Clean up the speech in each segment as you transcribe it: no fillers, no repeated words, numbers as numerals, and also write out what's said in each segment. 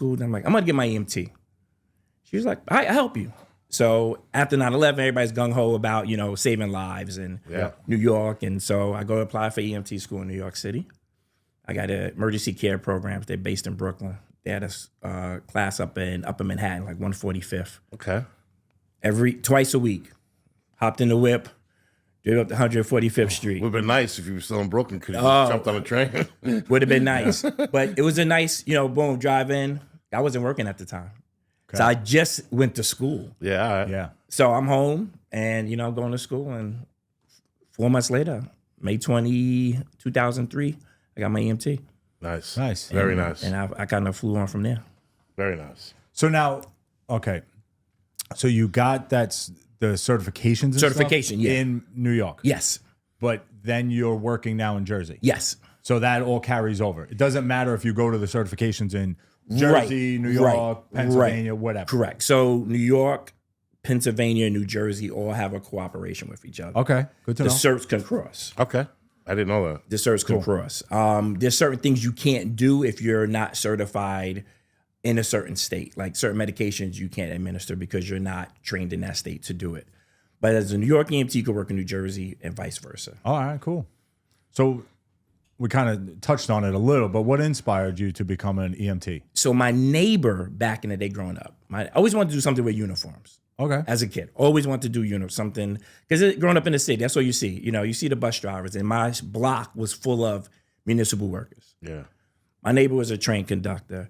school. And I'm like, I'm going to get my EMT. She was like, I'll help you. So after 9/11, everybody's gung-ho about, saving lives in New York. And so I go to apply for EMT school in New York City. I got an emergency care program. They're based in Brooklyn. They had a class up in Upper Manhattan, like 145th. Okay. Twice a week. Hopped in the whip, drove up to 145th Street. Would have been nice if you were still in Brooklyn. Could have jumped on a train. Would have been nice. But it was a nice, boom, drive in. I wasn't working at the time. Okay. So I just went to school. Yeah. So I'm home and, going to school. And 4 months later, May 2003, I got my EMT. Nice. Very nice. And I kind of flew on from there. Very nice. So now, okay. So you got the certifications and Certification, stuff yeah. in New York? Yes. But then you're working now in Jersey? Yes. So that all carries over. It doesn't matter if you go to the certifications in Jersey, New York, Pennsylvania, whatever. Correct. So New York, Pennsylvania, and New Jersey all have a cooperation with each other. Okay, good to know. The certs can cross. Okay. I didn't know that. The certs can cross. There's certain things you can't do if you're not certified in a certain state. Like certain medications you can't administer because you're not trained in that state to do it. But as a New York EMT, you could work in New Jersey and vice versa. All right, cool. So we kind of touched on it a little, but what inspired you to become an EMT? So my neighbor back in the day growing up, I always wanted to do something with uniforms. Okay. As a kid, always wanted to do something because growing up in the city, that's what you see. You see the bus drivers, and my block was full of municipal workers. Yeah. My neighbor was a train conductor.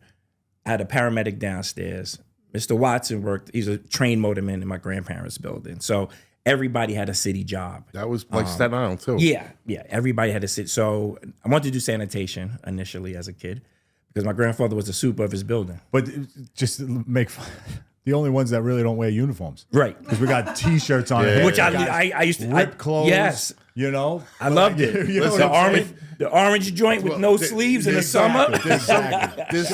I had a paramedic downstairs. Mr. Watson worked. He's a train motorman in my grandparents' building. So everybody had a city job. That was like Staten Island too. Yeah. Everybody had a city. So I wanted to do sanitation initially as a kid because my grandfather was the super of his building. But just to make fun. The only ones that really don't wear uniforms. Right. Because we got T-shirts on. Which I used to. Rip clothes. Yes. I loved it. The orange joint with no sleeves in the summer. There's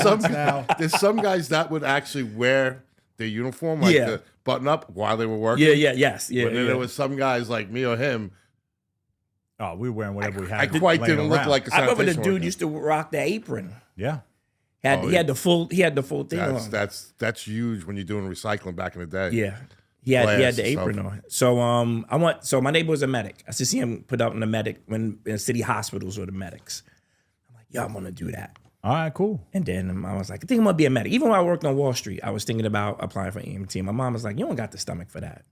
some guys that would actually wear their uniform, like the button up while they were working. Yes. But then there was some guys like me or him. Oh, we were wearing whatever we had. I quite didn't look like a I remember the sanitation dude worker. used to rock the apron. Yeah. He had the full thing on. That's huge when you're doing recycling back in the day. Yeah. He had the apron on. So my neighbor was a medic. I used to see him put up in the medic when in city hospitals or the medics. I'm like, I'm gonna do that. All right, cool. And then I was like, I think I'm gonna be a medic. Even when I worked on Wall Street, I was thinking about applying for EMT. My mom was like, you don't got the stomach for that.